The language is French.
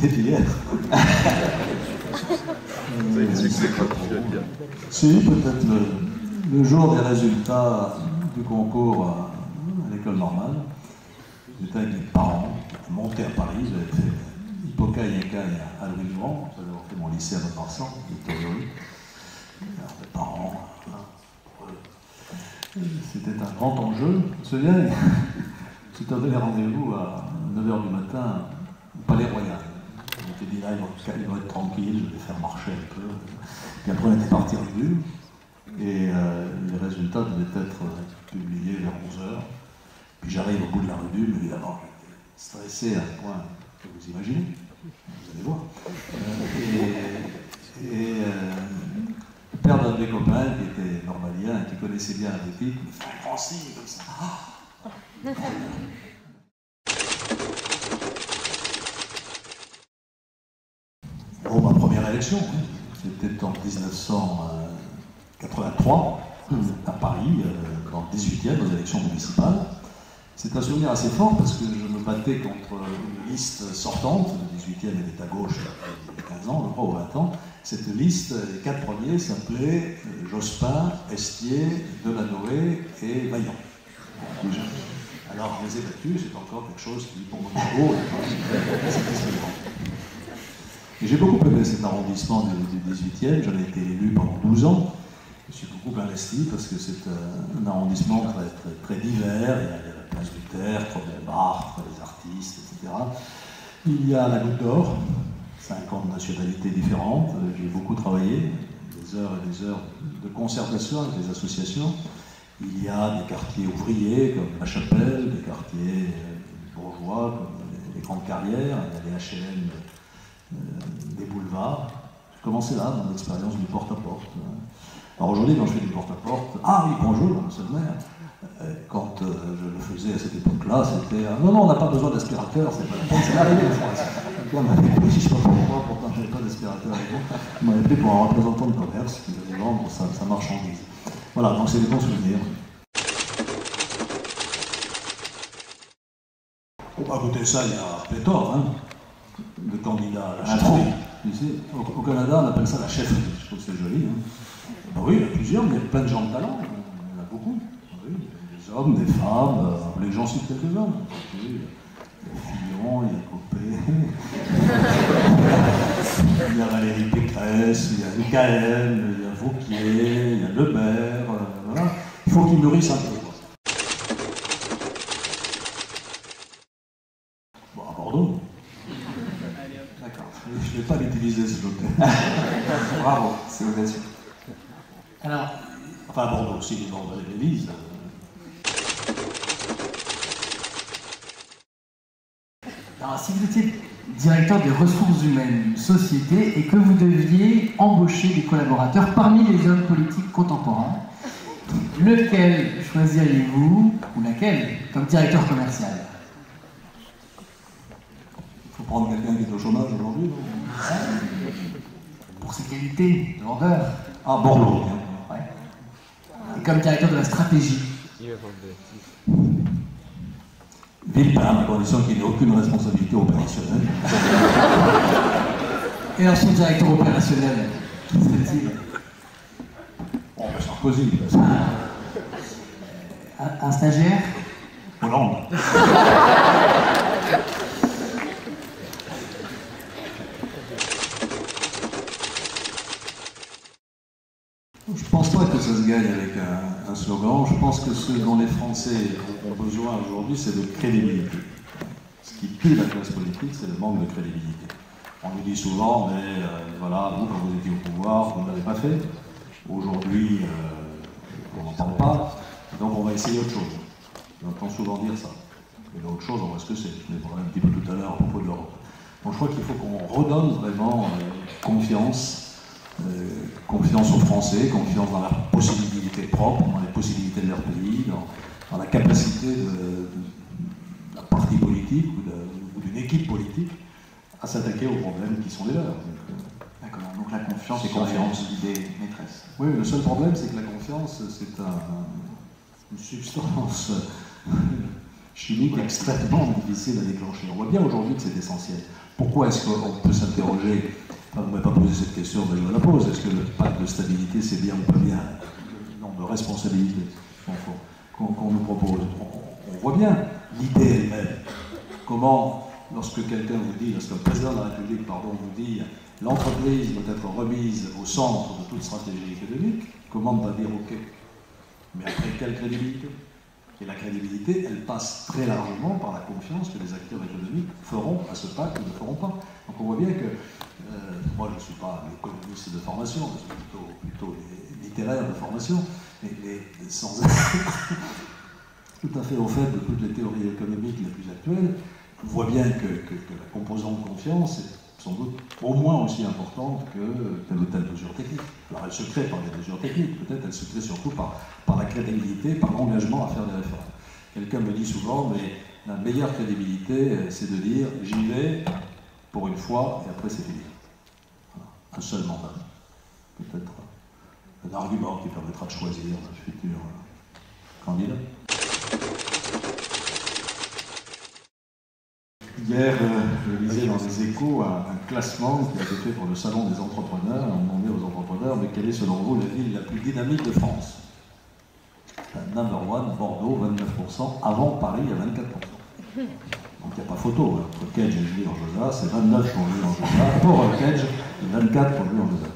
c'était hier. Si, peut-être le jour des résultats du concours à l'école normale, j'étais avec mes parents, monté à Paris, j'avais fait Hippocaï et Caille à Louis-Laurent, j'avais fait mon lycée à Mont-Marsan, Victor Hugo. Alors, mes parents, c'était un grand enjeu. Je me souviens, tu avais rendez-vous à 9h du matin au Palais Royal. On était dit là, ils vont être tranquilles, je vais les faire marcher un peu. Puis après, on était parti en revue. Et les résultats devaient être publiés vers 11h. Puis j'arrive au bout de la revue, mais évidemment, j'étais stressé à un point que vous imaginez. Vous allez voir. Le père d'un de mes copains, qui était normalien, qui connaissait bien la boutique, me fait un grand signe comme ça. Bon, ma première élection, c'était en 1983, à Paris, dans le 18e, aux élections municipales. C'est un souvenir assez fort parce que je me battais contre une liste sortante, le 18e était à gauche il y a 15 ans, je crois, ou 20 ans. Cette liste, les 4 premiers s'appelaient Jospin, Estier, Delanoë et Vaillant. Alors je les ai battus, c'est encore quelque chose qui, pour mon ego, est satisfaisant. Et j'ai beaucoup aimé cet arrondissement du 18e, j'en ai été élu pendant 12 ans. Je suis beaucoup investi parce que c'est un arrondissement très, très, très divers. Il y a la place du Tertre, Montmartre, les artistes, etc. Il y a la Goutte d'Or, 50 nationalités différentes. J'ai beaucoup travaillé, des heures et des heures de concertation avec les associations. Il y a des quartiers ouvriers comme La Chapelle, des quartiers bourgeois comme les Grandes Carrières, il y a les HLM des boulevards. J'ai commencé là, dans l'expérience du porte-à-porte. Alors aujourd'hui, quand je fais du porte-à-porte, ah oui, bonjour, monsieur le maire. Quand je le faisais à cette époque-là, c'était non, on n'a pas besoin d'aspirateur, c'est pas la peine, c'est l'arrivée de France. On m'avait pris, je ne sais pas pourquoi, pourtant je n'avais pas d'aspirateur avec moi. On m'avait pris pour un représentant de commerce qui devait vendre sa marchandise. Voilà, donc c'est des bons souvenirs. Bon, à côté de ça, il y a pléthore de candidats à la chefferie. Au Canada, on appelle ça la chefferie. Je trouve que c'est joli. Ben oui, il y en a plusieurs, mais il y a plein de gens de talent. Il y en a beaucoup. Oui, des hommes, des femmes, les gens citent quelques-uns. Il y a Fillon, il y a Copé, il y a Valérie Pécresse, il y a Michael, il y a Vauquier, il y a Lebert. Voilà. Il faut qu'ils mûrissent un peu. Bon, à Bordeaux. D'accord. Je ne vais pas l'utiliser, ce joker. Bravo, c'est audacieux. Alors, enfin à Bordeaux aussi, ils ont l'Élysée. Alors, si vous étiez directeur des ressources humaines d'une société et que vous deviez embaucher des collaborateurs parmi les hommes politiques contemporains, lequel choisiriez-vous, ou laquelle, comme directeur commercial? Il faut prendre quelqu'un qui est au chômage aujourd'hui, non? Pour ses qualités de vendeur. Ah, Bordeaux. Ouais. Et comme directeur de la stratégie. Villepin, à condition qu'il n'ait aucune responsabilité opérationnelle. Et alors son directeur opérationnel, qui serait-il? Bon, ben Sarkozy. Un stagiaire? Hollande. Je ne pense pas que ça se gagne avec un slogan. Je pense que ce dont les Français ont besoin aujourd'hui, c'est de crédibilité. Ce qui tue la classe politique, c'est le manque de crédibilité. On nous dit souvent, mais voilà, vous, quand vous étiez au pouvoir, vous ne l'avez pas fait. Aujourd'hui, on n'en parle pas. Donc on va essayer autre chose. J'entends souvent dire ça. Et l'autre chose, on voit ce que c'est. Je l'ai parlé un petit peu tout à l'heure à propos de l'Europe. Donc je crois qu'il faut qu'on redonne vraiment confiance. Confiance aux Français, confiance dans leurs possibilités propres, dans les possibilités de leur pays, dans la capacité d'un parti politique ou d'une équipe politique à s'attaquer aux problèmes qui sont les leurs. D'accord, donc la confiance c'est confiance. L'idée maîtresse. Oui, le seul problème, c'est que la confiance, c'est une substance chimique extrêmement difficile à déclencher. On voit bien aujourd'hui que c'est essentiel. Pourquoi est-ce qu'on peut s'interroger, enfin, vous ne m'avez pas posé cette question, mais je me la pose, est-ce que le pacte de stabilité, c'est bien ou pas bien? Le nombre de responsabilités qu'on nous propose. On voit bien l'idée elle-même. Comment, lorsque quelqu'un vous dit, lorsque le président de la République, vous dit l'entreprise doit être remise au centre de toute stratégie économique, comment ne pas dire OK? Mais après, quelle crédibilité? Et la crédibilité, elle passe très largement par la confiance que les acteurs économiques feront à ce pacte ou ne feront pas. Donc on voit bien que, moi je ne suis pas économiste de formation, je suis plutôt littéraire de formation, mais sans être tout à fait au fait de toutes les théories économiques les plus actuelles, on voit bien que la composante confiance est sans doute au moins aussi importante que telle ou telle mesure technique. Alors elle se crée par des mesures techniques, peut-être elle se crée surtout par la crédibilité, par l'engagement à faire des réformes. Quelqu'un me dit souvent, mais la meilleure crédibilité, c'est de dire j'y vais pour une fois et après c'est fini. Voilà. Un seul mandat. Peut-être un argument qui permettra de choisir le futur candidat. Hier, je lisais dans les Échos un classement qui a été fait pour le Salon des entrepreneurs. On demandait aux entrepreneurs, mais quelle est selon vous la ville la plus dynamique de France? Number one, Bordeaux, 29%, avant Paris à 24%. Donc il n'y a pas photo. Hein. Pour Kedge et Julie Anjosa, c'est 29 pour Julie Anjosa. Pour Kedge, 24 pour Julie Anjosa.